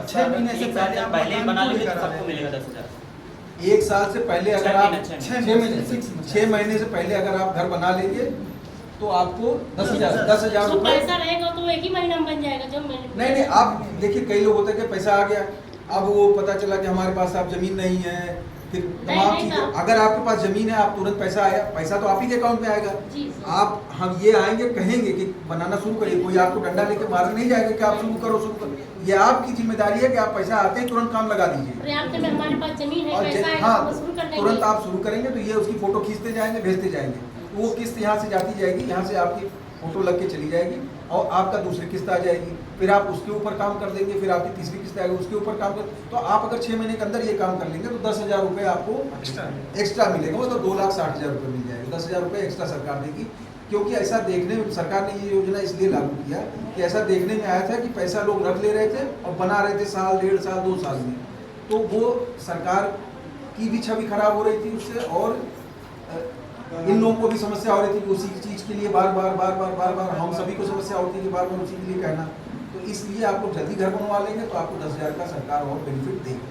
6 महीने से पहले आप पहले मकान बना पूरे लेंगे तो करा सबको लेंगे। मिलेगा 10,000। 1 साल से पहले अगर आप 6 महीने से पहले अगर आप घर बना लेंगे तो आपको 10,000 तो रुपए। पैसा रहेगा तो एक ही महीना में बन जाएगा जब मैंने नहीं, आप देखिए कई लोग होते हैं कि पैसा आ गया, अब वो पता चला कि हमारे पास अब जमीन नहीं है, फिर तमाम नहीं चीजें। था। अगर आपके पास जमीन है, आप तुरंत पैसा आया, पैसा तो आप ही के अकाउंट में आएगा। जी। आप हम ये आएंगे कहेंगे कि बनाना शुरू करिए, कोई आपको डंडा लेके मारने नहीं जाएगा कि आप शुरू करो। ये आपकी जिम्मेदारी है कि आप पैसा आते ही तुरंत काम लगा दीजिए। पर्याप्त में हमारे पास जमीन है, और पैसा है हाँ, तो शुरू कर तुरंत देंगे। आप शुरू करेंगे तो ये उसकी फोटो खींचते जाएंगे, भेजते जाएंगे, तो वो किस्त यहाँ से जाती जाएगी, यहाँ से आपकी फोटो लग के चली जाएगी और आपका दूसरी किस्त आ जाएगी, फिर आप उसके ऊपर काम कर देंगे, फिर आपकी तीसरी किस्त आएगी, उसके ऊपर काम कर। तो आप अगर 6 महीने के अंदर ये काम कर लेंगे तो 10,000 रुपये आपको एक्स्ट्रा मिलेगा, मतलब 2,60,000 रुपये मिल जाएगा। 10,000 रुपये एक्स्ट्रा सरकार देगी, क्योंकि ऐसा देखने में सरकार ने ये योजना इसलिए लागू किया कि ऐसा देखने में आया था कि पैसा लोग रख ले रहे थे और बना रहे थे साल, 1.5 साल, 2 साल में, तो वो सरकार की भी छवि खराब हो रही थी उससे, और इन लोगों को भी समस्या हो रही थी कि उसी चीज़ के लिए बार बार हम सभी को समस्या होती है कि बार बार उसी के लिए कहना। तो इसलिए आप लोग जल्दी घर बनवा लेंगे तो आपको 10,000 का सरकार और बेनिफिट देगी।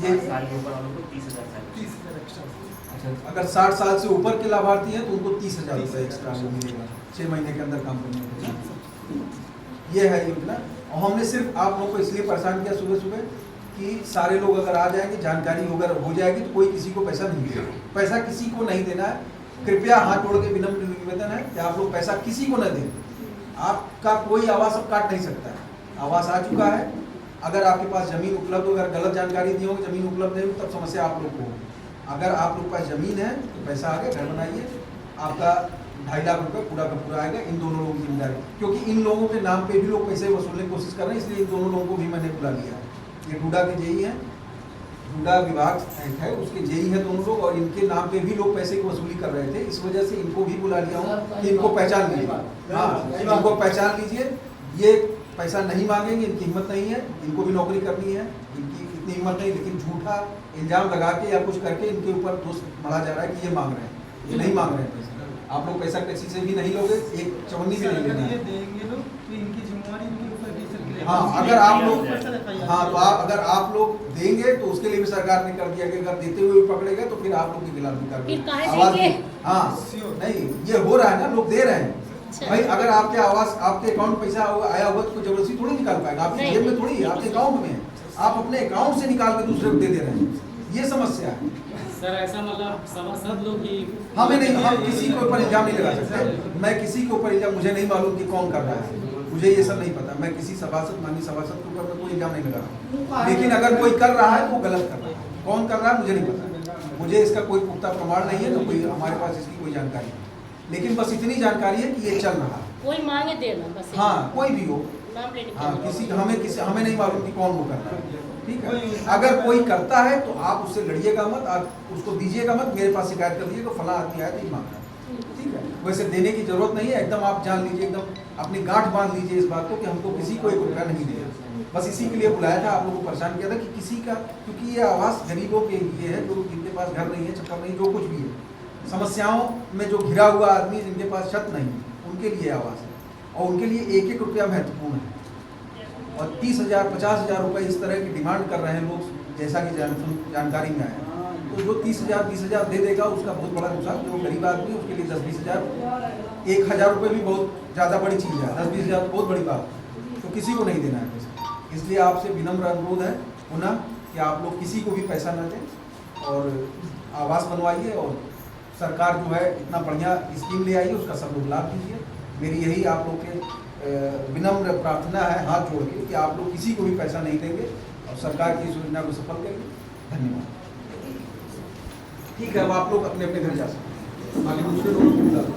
ये साल के ऊपर वालों को 30,000। 30,000 एक्स्ट्रा। अच्छा, अगर 60 साल से ऊपर के लाभार्थी हैं तो उनको 30,000 रुपये एक्स्ट्रा मिलेगा 6 महीने के अंदर काम करने के। ये है योजना, और हमने सिर्फ आप लोगों को इसलिए परेशान किया सुबह कि सारे लोग अगर आ जाएंगे, जानकारी अगर हो जाएगी तो कोई किसी को पैसा नहीं देगा। पैसा किसी को नहीं देना है। कृपया हाथ जोड़ के विनम्र निवेदन है कि आप लोग पैसा किसी को न दें। आपका कोई आवास अब काट नहीं सकता है, आवास आ चुका है। अगर आपके पास जमीन उपलब्ध हो, अगर गलत जानकारी दी होगी, जमीन उपलब्ध नहीं हो, तब समस्या आप लोग को होगी। अगर आप लोग के पास जमीन है तो पैसा आ गया, घर बनाइए, आपका 2.5 लाख रुपये पूरा का पूरा आएगा। इन दोनों लोगों की जिम्मेदारी, क्योंकि इन लोगों के नाम पे भी लोग पैसे वसूलने की कोशिश कर रहे हैं, इसलिए इन दोनों लोगों को भी मैंने बुला लिया है। ये डूडा के जेई हैं, डूडा विभाग है उसके जेई है दोनों लोग, और इनके नाम पे भी लोग पैसे की वसूली कर रहे थे। इस वजह से इनको भी बुला लिया हूँ कि इनको पहचान लीजिए। हाँ, इनको पहचान लीजिए। ये पैसा नहीं मांगेंगे, इनकी हिम्मत नहीं है, इनको भी नौकरी करनी है, इनकी इतनी हिम्मत नहीं, लेकिन झूठा इल्जाम लगा के या कुछ करके इनके ऊपर दोष मढ़ा जा रहा है कि ये मांग रहे हैं। ये नहीं मांग रहे हैं पैसा। आप लोग पैसा किसी से भी नहीं लोगे, एक चवन्नी भी नहीं लेना है। देंगे लोग तो इनकी जिम्मेवारी इनके ऊपर भी सर्किल। हाँ, अगर आप लोग तो अगर आप लोग देंगे तो उसके लिए भी सरकार ने कर दिया कि अगर देते हुए पकड़े गए तो फिर आप लोग के खिलाफ भी फिर काहे कार्रवाई आवाज देंगे? हाँ, नहीं, ये हो रहा है ना, लोग दे रहे हैं। अच्छा। भाई अगर आपके आवास, आपके अकाउंट पैसा आया होगा तो जबरदस्ती थोड़ी निकाल पाएगा, आपकी नहीं, जेब में नहीं। थोड़ी है, आपके अकाउंट में है। आप अपने अकाउंट से निकाल के दूसरे को दे दे रहे हैं, ये समस्या है। सर ऐसा मतलब सभासद लोग ही हमें नहीं, हम किसी के ऊपर इल्जाम नहीं लगा सकते। मैं किसी के ऊपर इल्जाम, मुझे नहीं मालूम कि कौन कर रहा है, मुझे ये सब नहीं पता। मैं किसी सभासद, माननीय सभासद के ऊपर कोई इल्जाम नहीं लगा रहा, लेकिन अगर कोई कर रहा है तो वो गलत कर रहा है। कौन कर रहा है मुझे नहीं पता, मुझे इसका कोई पुख्ता प्रमाण नहीं है, तो कोई हमारे पास इसकी कोई जानकारी नहीं। लेकिन बस इतनी जानकारी है कि ये चल रहा है। कोई मांगे देना बस। हाँ, कोई भी हो, नाम लेने हाँ, हमें नहीं मालूम कि कौन वो कर रहा है। ठीक है, कोई- अगर कोई करता है तो आप उससे लड़िएगा मत, आप उसको दीजिएगा मत, मेरे पास शिकायत कर दीजिए तो फला आदमी आया तो ये मांग रहा है। ठीक है, वैसे देने की जरूरत नहीं है, एकदम आप जान लीजिए, एकदम अपनी गांठ बांध लीजिए इस बात को कि हमको किसी को 1 रुपया नहीं देना। बस इसी के लिए बुलाया था, आप लोगों को परेशान किया था कि किसी का, क्योंकि ये आवास गरीबों के लिए है, जो जिनके पास घर नहीं है, छप्पर नहीं, जो कुछ भी है, समस्याओं में जो घिरा हुआ आदमी, जिनके पास छत नहीं, उनके लिए आवास है, और उनके लिए 1-1 रुपया महत्वपूर्ण है। और 30,000, 50,000 रुपये इस तरह की डिमांड कर रहे हैं लोग, जैसा कि जानकारी में आया। तो जो 30,000, 20,000 दे देगा उसका बहुत बड़ा नुकसान। जो गरीब आदमी है उसके लिए 10-20,000, 1,000 रुपये भी बहुत ज़्यादा बड़ी चीज़ है। 10-20,000 बहुत बड़ी बात है, तो किसी को नहीं देना है पैसा। इसलिए आपसे विनम्र अनुरोध है पुनः कि आप लोग किसी को भी पैसा न दें और आवास बनवाइए, और सरकार जो है इतना बढ़िया स्कीम ले आई है, उसका सब लोग लाभ लीजिए। मेरी यही आप लोग के विनम्र प्रार्थना है हाथ जोड़ के कि आप लोग किसी को भी पैसा नहीं देंगे और सरकार की इस योजना को सफल करेंगे। धन्यवाद। ठीक है, अब आप लोग अपने अपने घर जा सकते हैं, बाकी दूसरे लोगों को बुला लो।